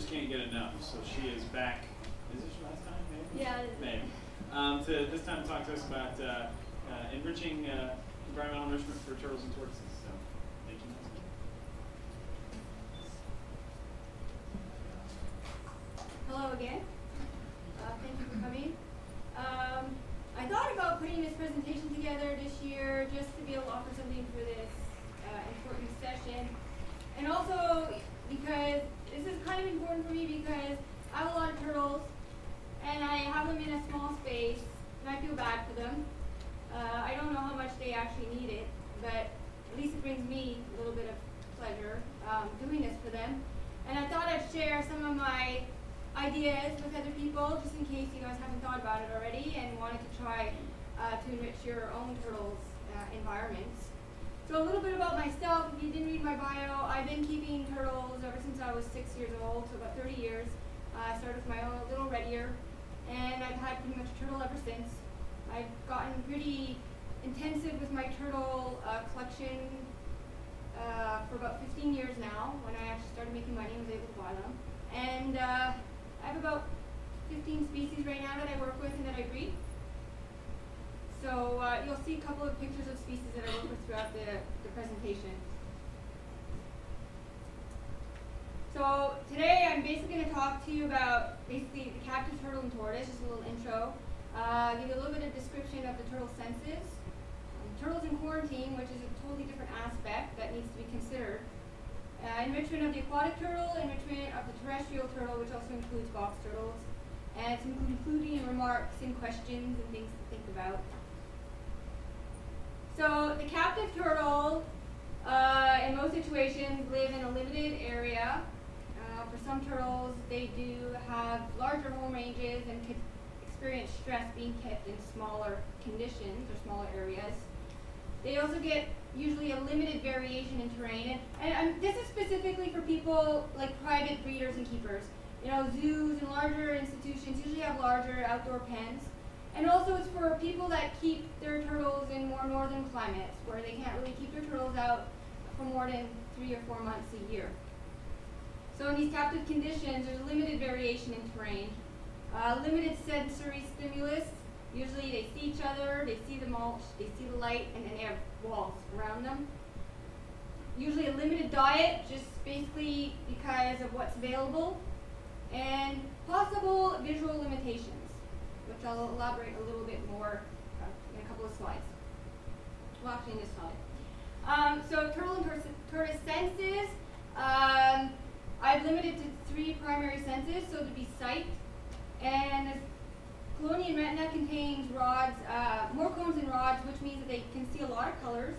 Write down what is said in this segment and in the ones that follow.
just can't get enough. So she is back. Is this your last time? Maybe? Yeah. Maybe. To this time talk to us about enriching environmental enrichment for turtles and tortoises. So, thank you. Hello again. Thank you for coming. I thought about putting this presentation together this year just to be able to offer something for this important session. And also because this is kind of important for me because I have a lot of turtles and I have them in a small space and I feel bad for them. I don't know how much they actually need it, but at least it brings me a little bit of pleasure doing this for them. And I thought I'd share some of my ideas with other people, just in case you guys haven't thought about it already and wanted to try to enrich your own turtles' environments. So a little bit about myself, if you didn't read my bio, I've been keeping turtles ever since I was 6 years old, so about 30 years. I started with my own little red ear, and I've had pretty much a turtle ever since. I've gotten pretty intensive with my turtle collection for about 15 years now, when I actually started making money and was able to buy them. And I have about 15 species right now that I work with and that I breed. So you'll see a couple of pictures of species that I work with throughout the presentation. So today I'm basically going to talk to you about basically the captive turtle and tortoise, just a little intro. Give you a little bit of description of the turtle senses. Turtles in quarantine, which is a totally different aspect that needs to be considered. Enrichment of the aquatic turtle, enrichment of the terrestrial turtle, which also includes box turtles, and some concluding remarks and questions and things to think about. So the captive turtle, in most situations, live in a limited area. For some turtles, they do have larger home ranges and could experience stress being kept in smaller conditions or smaller areas. They also get usually a limited variation in terrain, and this is specifically for people like private breeders and keepers. You know, zoos and larger institutions usually have larger outdoor pens, and also it's for people that keep their turtles in more northern climates where they can't really keep their turtles out for more than 3 or 4 months a year. So in these captive conditions, there's limited variation in terrain, limited sensory stimulus. Usually they see each other, they see the mulch, they see the light, and then they have walls around them. Usually a limited diet, just basically because of what's available, and possible visual limitations, which I'll elaborate a little bit more in a couple of slides. Well, actually in this slide. So turtle and tortoise senses, I've limited to 3 primary senses, so to be sight, and Colony and retina contains rods, more cones than rods, which means that they can see a lot of colors.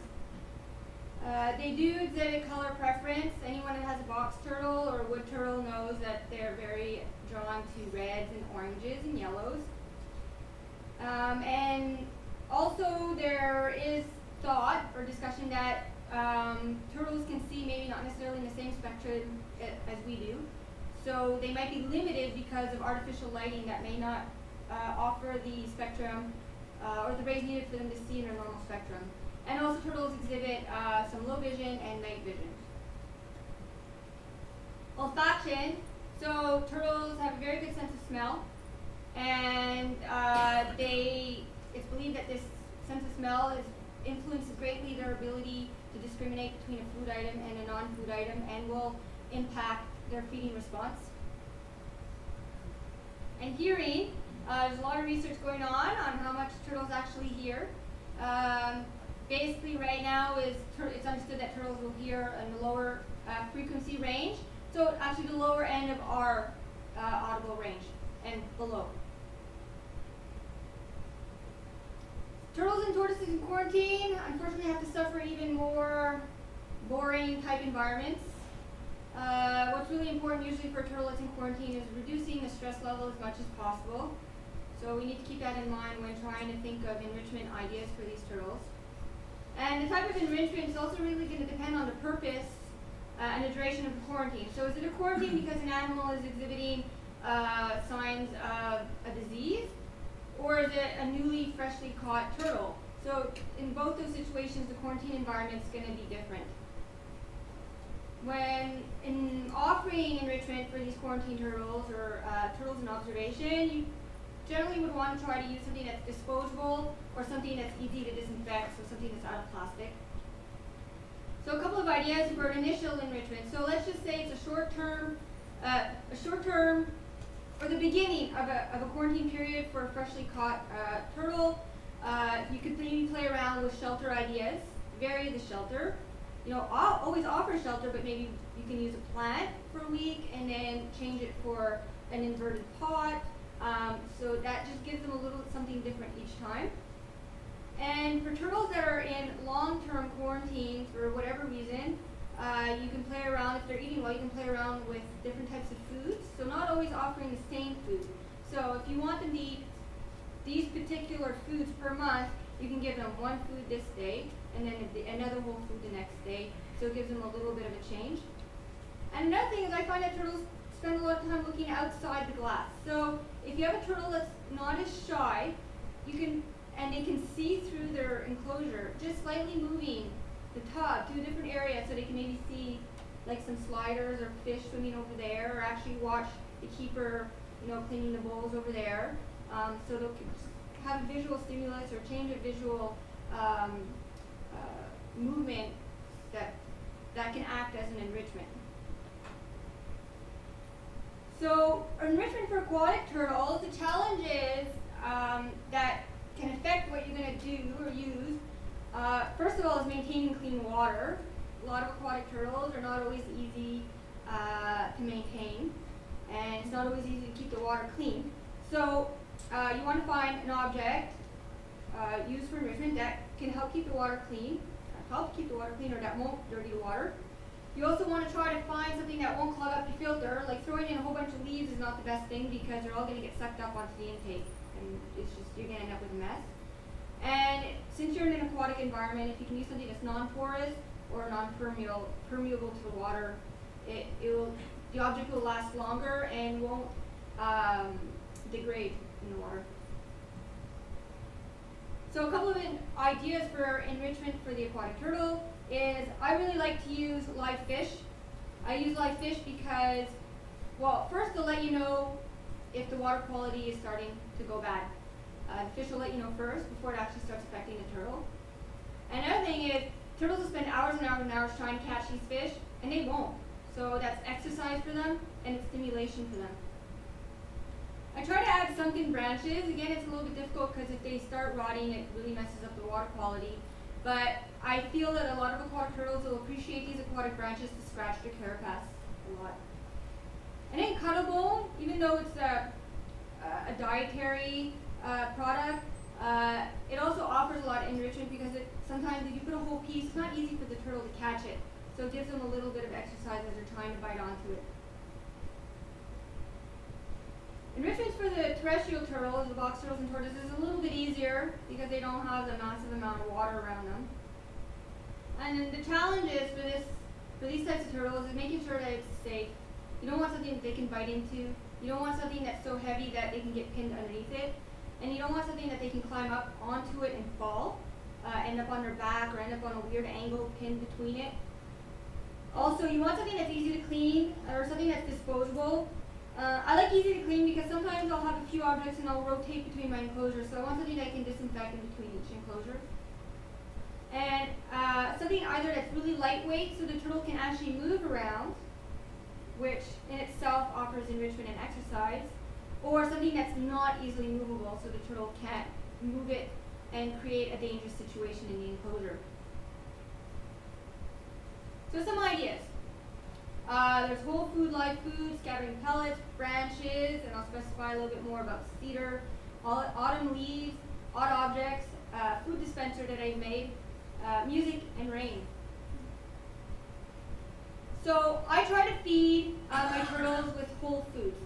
They do exhibit color preference. Anyone that has a box turtle or a wood turtle knows that they're very drawn to reds and oranges and yellows. And also there is thought or discussion that turtles can see maybe not necessarily in the same spectrum as we do. So they might be limited because of artificial lighting that may not offer the spectrum or the rays needed for them to see in their normal spectrum. And also turtles exhibit some low vision and night vision. Olfaction. So turtles have a very good sense of smell, and it's believed that this sense of smell influences greatly their ability to discriminate between a food item and a non-food item, and will impact their feeding response. And hearing. There's a lot of research going on how much turtles actually hear. Basically right now it's understood that turtles will hear in the lower frequency range, so actually the lower end of our audible range and below. Turtles and tortoises in quarantine unfortunately have to suffer even more boring type environments. What's really important usually for a turtle that's in quarantine is reducing the stress level as much as possible. So we need to keep that in mind when trying to think of enrichment ideas for these turtles. And the type of enrichment is also really going to depend on the purpose and the duration of the quarantine. So is it a quarantine because an animal is exhibiting signs of a disease, or is it a newly freshly caught turtle? So in both those situations, the quarantine environment is going to be different. when in offering enrichment for these quarantine turtles or turtles in observation, you generally would want to try to use something that's disposable or something that's easy to disinfect, so something that's out of plastic. So a couple of ideas for initial enrichment. So let's just say it's a short term, or the beginning of a quarantine period for a freshly caught turtle. You could maybe play around with shelter ideas, vary the shelter. You know, I'll always offer shelter, but maybe you can use a plant for a week and then change it for an inverted pot. So that just gives them a little something different each time. And for turtles that are in long-term quarantine for whatever reason, you can play around, if they're eating well, you can play around with different types of foods. So not always offering the same food. So if you want them to eat these particular foods per month, you can give them one food this day and then another whole food the next day. So it gives them a little bit of a change. And another thing is I find that turtles spend a lot of time looking outside the glass. So if you have a turtle that's not as shy, and they can see through their enclosure, just slightly moving the tub to a different area so they can maybe see like some sliders or fish swimming over there, or actually watch the keeper, cleaning the bowls over there. So they'll have a visual stimulus or change of visual movement that can act as an enrichment. So enrichment for aquatic turtles, the challenge is that can affect what you're going to do or use. First of all is maintaining clean water. A lot of aquatic turtles are not always easy to maintain, and it's not always easy to keep the water clean. So you want to find an object used for enrichment that can help keep the water clean, or that won't dirty the water. You also want to try to find something that won't clog up your filter. Like throwing in a whole bunch of leaves is not the best thing because they're all going to get sucked up onto the intake, and you're going to end up with a mess. And since you're in an aquatic environment, if you can use something that's non-porous or non-permeable to the water, the object will last longer and won't degrade in the water. So a couple of ideas for enrichment for the aquatic turtle is I really like to use live fish. I use live fish because, well, first they'll let you know if the water quality is starting to go bad. The fish will let you know first before it actually starts affecting the turtle. Another thing is turtles will spend hours and hours and hours trying to catch these fish, and they won't. So that's exercise for them, and it's stimulation for them. I try to add sunken branches. Again, it's a little bit difficult because if they start rotting, it really messes up the water quality. But I feel that a lot of aquatic turtles will appreciate these aquatic branches to scratch their carapace a lot. And then cuttle bone, even though it's a dietary product, it also offers a lot of enrichment because sometimes if you put a whole piece, it's not easy for the turtle to catch it. So it gives them a little bit of exercise as they're trying to bite onto it. Enrichments for the terrestrial turtles, the box turtles and tortoises, is a little bit easier because they don't have the massive amount of water around them. And then the challenge is for these types of turtles is making sure that it's safe. You don't want something that they can bite into. You don't want something that's so heavy that they can get pinned underneath it. And you don't want something that they can climb up onto it and fall, end up on their back, or end up on a weird angle pinned between it. Also, you want something that's easy to clean, or something that's disposable. I like easy to clean because sometimes I'll have a few objects and I'll rotate between my enclosures, so I want something that I can disinfect in between each enclosure. And something either that's really lightweight so the turtle can actually move around, which in itself offers enrichment and exercise, or something that's not easily movable so the turtle can't move it and create a dangerous situation in the enclosure. So some ideas. There's whole food, live food, scattering pellets, branches, and I'll specify a little bit more about cedar, autumn leaves, odd objects, food dispenser that I've made, music, and rain. So I try to feed my turtles with whole foods.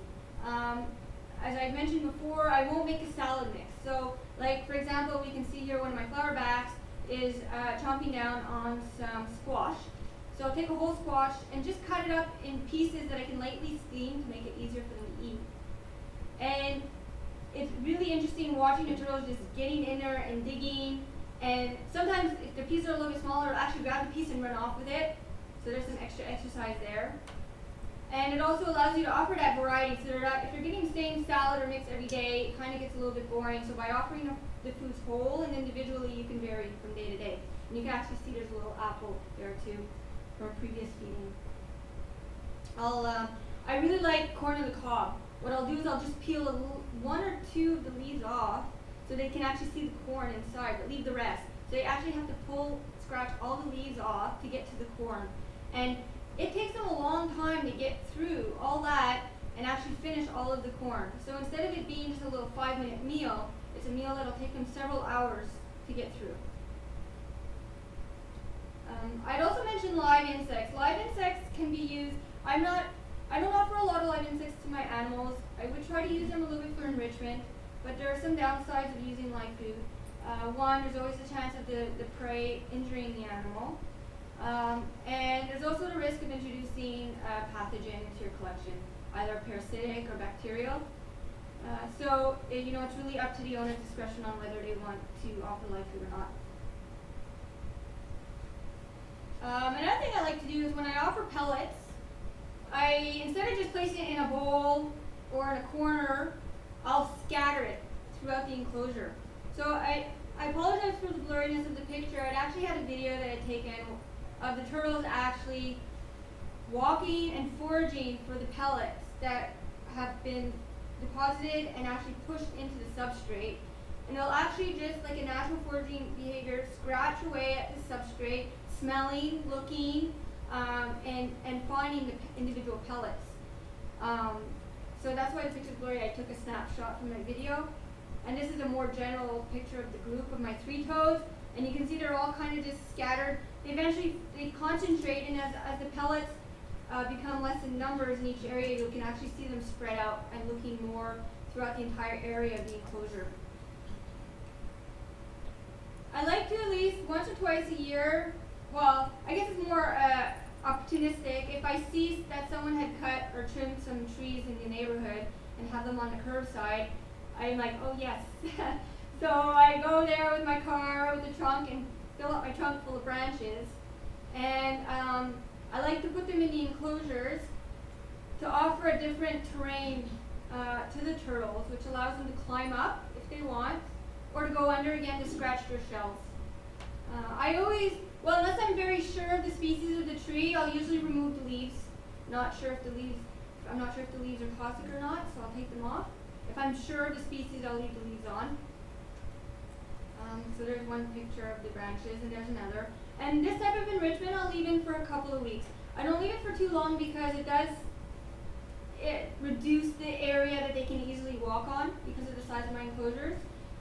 As I mentioned before, I won't make a salad mix. So, like for example, we can see here one of my flower backs is chomping down on some squash. So I'll take a whole squash and just cut it up in pieces that I can lightly steam to make it easier for them to eat. And it's really interesting watching the turtles just getting in there and digging. And sometimes if the pieces are a little bit smaller, I'll actually grab the piece and run off with it. So there's some extra exercise there. And it also allows you to offer that variety, so that if you're getting the same salad or mix every day, it kind of gets a little bit boring. So by offering the foods whole and individually, you can vary from day to day. And you can actually see there's a little apple there too from a previous feeding. I really like corn on the cob. What I'll do is I'll just peel one or two of the leaves off so they can actually see the corn inside, but leave the rest. So you actually have to scratch all the leaves off to get to the corn. And it takes them a long time to get through all that and actually finish all of the corn. So instead of it being just a little 5-minute meal, it's a meal that'll take them several hours to get through. I'd also mention live insects. Live insects can be used. I don't offer a lot of live insects to my animals. I would try to use them a little bit for enrichment, but there are some downsides of using live food. One, there's always the chance of the prey injuring the animal. And there's also the risk of introducing a pathogen into your collection, either parasitic or bacterial. So it's really up to the owner's discretion on whether they want to offer live food or not. Another thing I like to do is when I offer pellets, instead of just placing it in a bowl or in a corner, I'll scatter it throughout the enclosure. So I apologize for the blurriness of the picture. I'd actually had a video that I'd taken of the turtles actually walking and foraging for the pellets that have been deposited and actually pushed into the substrate. And they'll actually, just like a natural foraging behavior, scratch away at the substrate, smelling, looking, and finding the individual pellets. So that's why the picture's blurry. I took a snapshot from my video. And this is a more general picture of the group of my 3 toads. And you can see they're all kind of just scattered. They concentrate, and as the pellets become less in numbers in each area, you can actually see them spread out and looking more throughout the entire area of the enclosure. I like to at least once or twice a year, well, I guess it's more opportunistic. If I see that someone had cut or trimmed some trees in the neighborhood and have them on the curbside, I'm like, oh yes. So I go there with my car, with the trunk, and fill up my trunk full of branches. And I like to put them in the enclosures to offer a different terrain to the turtles, which allows them to climb up if they want, or to go under again to scratch their shells. Unless I'm very sure of the species of the tree, I'll usually remove the leaves. I'm not sure if the leaves are toxic or not, so I'll take them off. If I'm sure of the species, I'll leave the leaves on. So there's one picture of the branches, and there's another. And this type of enrichment I'll leave in for a couple of weeks. I don't leave it for too long because it reduces the area that they can easily walk on because of the size of my enclosures.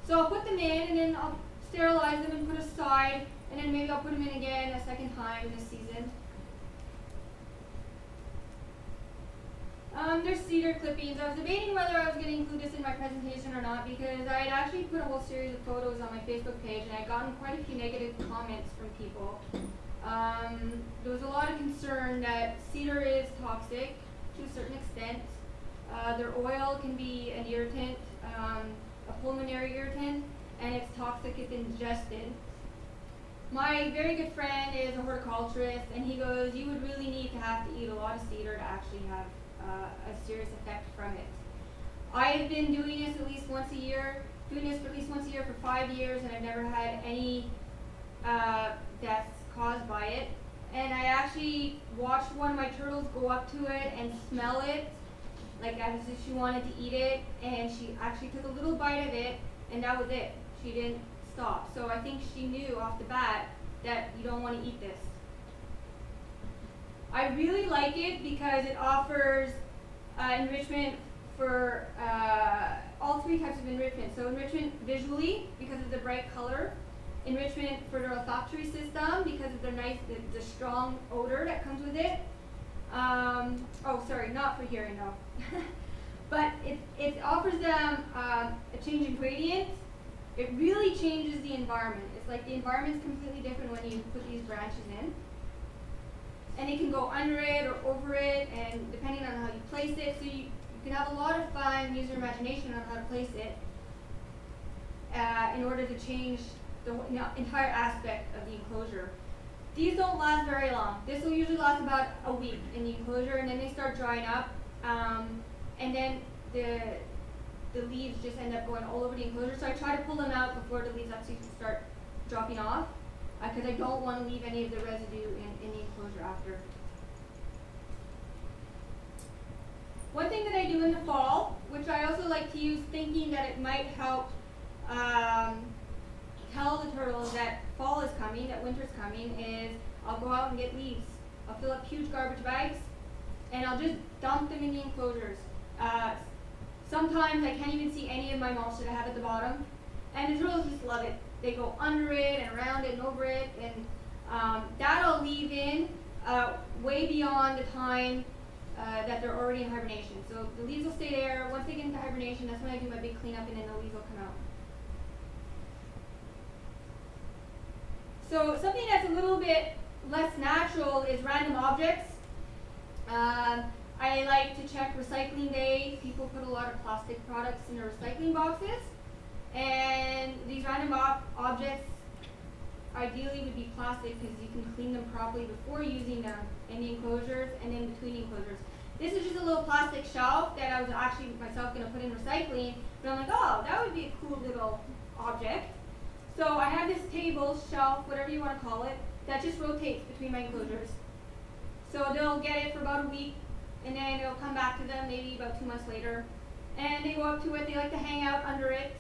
So I'll put them in, and then I'll sterilize them and put aside, and then maybe I'll put them in again a second time this season. There's cedar clippings. I was debating whether I was going to include this in my presentation or not because I had actually put a whole series of photos on my Facebook page, and I had gotten quite a few negative comments from people. There was a lot of concern that cedar is toxic to a certain extent. Their oil can be an irritant, a pulmonary irritant, and it's toxic if ingested. My very good friend is a horticulturist, and he goes, you would really need to have to eat a lot of cedar to actually have a serious effect from it. I have been doing this for at least once a year for 5 years, and I've never had any deaths caused by it. And I actually watched one of my turtles go up to it and smell it, like as if she wanted to eat it, and she actually took a little bite of it, and that was it. She didn't stop. So I think she knew off the bat that you don't want to eat this. I really like it because it offers enrichment for all 3 types of enrichment. So enrichment visually because of the bright color, enrichment for their olfactory system because of the strong odor that comes with it. Not for hearing though. But it offers them a change in gradient. It really changes the environment. It's like the environment's completely different when you put these branches in. And it can go under it or over it, and depending on how you place it, so you can have a lot of fun, use your imagination on how to place it in order to change the entire aspect of the enclosure. These don't last very long. This will usually last about a week in the enclosure, and then they start drying up, and then the leaves just end up going all over the enclosure. So I try to pull them out before the leaves actually start dropping off, because I don't want to leave any of the residue in the enclosure after. One thing that I do in the fall, which I also like to use thinking that it might help tell the turtles that fall is coming, that winter's coming, is I'll go out and get leaves. I'll fill up huge garbage bags and I'll just dump them in the enclosures. Sometimes I can't even see any of my mulch that I have at the bottom, and the turtles just love it. They go under it and around it and over it, and that I'll leave in way beyond the time that they're already in hibernation. So the leaves will stay there. Once they get into hibernation, that's when I do my big cleanup, and then the leaves will come out. So something that's a little bit less natural is random objects. I like to check recycling day. People put a lot of plastic products in their recycling boxes, and these random objects ideally would be plastic because you can clean them properly before using them in the enclosures and in between enclosures. This is just a little plastic shelf that I was actually myself going to put in recycling, but I'm like, oh, that would be a cool little object. So I have this table, shelf, whatever you want to call it, that just rotates between my enclosures. So they'll get it for about a week, and then it'll come back to them maybe about 2 months later. And they go up to it, they like to hang out under it.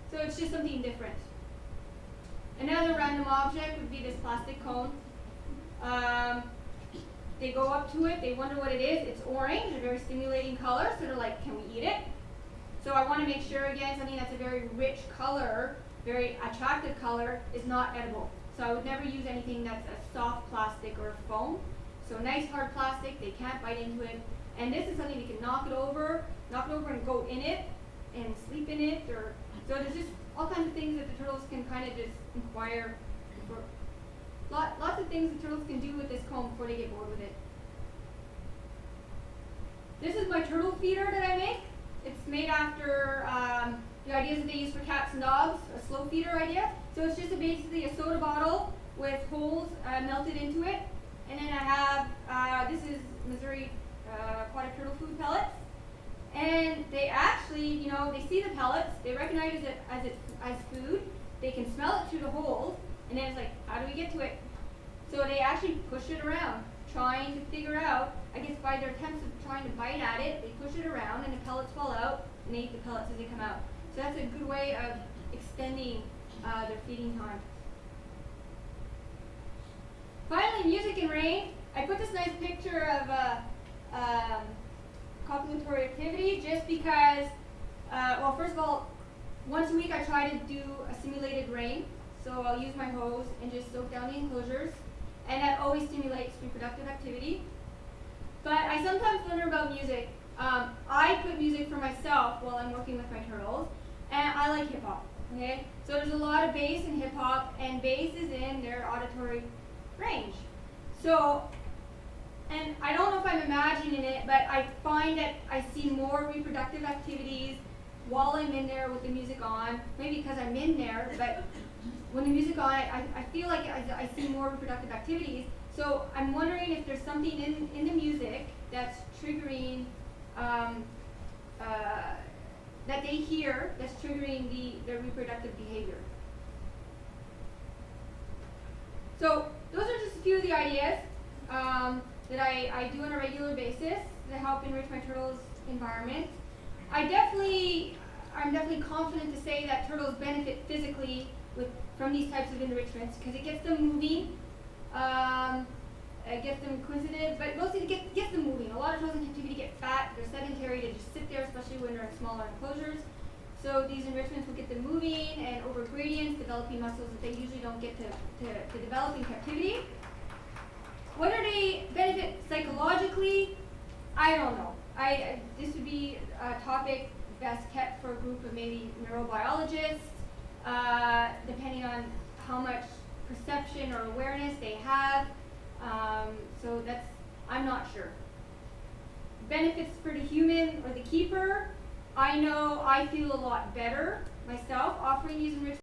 So it's just something different. Another random object would be this plastic cone. They go up to it, they wonder what it is. It's orange, a very stimulating color, so they're like, can we eat it? So I want to make sure, again, something that's a very rich color, very attractive color, is not edible. So I would never use anything that's a soft plastic or foam. So nice hard plastic, they can't bite into it. And this is something you can knock it over and go in it and sleep in it. So there's just all kinds of things that the turtles can kind of just inquire for. Lots of things the turtles can do with this comb before they get bored with it. This is my turtle feeder that I make. It's made after the ideas that they use for cats and dogs, a slow feeder idea. So it's just basically a soda bottle with holes melted into it. And then I have, this is Missouri aquatic turtle food pellets. And they actually, they see the pellets, they recognize it as food, they can smell it through the holes, and then it's like, how do we get to it? So they actually push it around, trying to figure out, I guess by their attempts of trying to bite at it, they push it around and the pellets fall out, and they eat the pellets as they come out. So that's a good way of extending their feeding time. Finally, music and rain. I put this nice picture of copulatory activity just because, well, first of all, once a week I try to do a simulated rain. So I'll use my hose and just soak down the enclosures, and that always stimulates reproductive activity. But I sometimes wonder about music. I put music for myself while I'm working with my turtles, and I like hip hop. Okay, so there's a lot of bass in hip hop, and bass is in their auditory range. So, and I don't know if I'm imagining it, but I find that I see more reproductive activities while I'm in there with the music on. Maybe because I'm in there, but when the music's on, I feel like I see more reproductive activities. So I'm wondering if there's something in the music that's triggering, that they hear, that's triggering their reproductive behavior. So those are just a few of the ideas that I do on a regular basis to help enrich my turtles' environment. I'm definitely confident to say that turtles benefit physically from these types of enrichments because it gets them moving, it gets them inquisitive, but mostly it gets them moving. A lot of turtles in captivity get fat, they're sedentary, they just sit there, especially when they're in smaller enclosures. So these enrichments will get them moving and over gradients, developing muscles that they usually don't get to develop in captivity. Whether they benefit psychologically, I don't know. This would be a topic best kept for a group of maybe neurobiologists, depending on how much perception or awareness they have. So I'm not sure. Benefits for the human or the keeper, I know I feel a lot better myself offering these enrichments.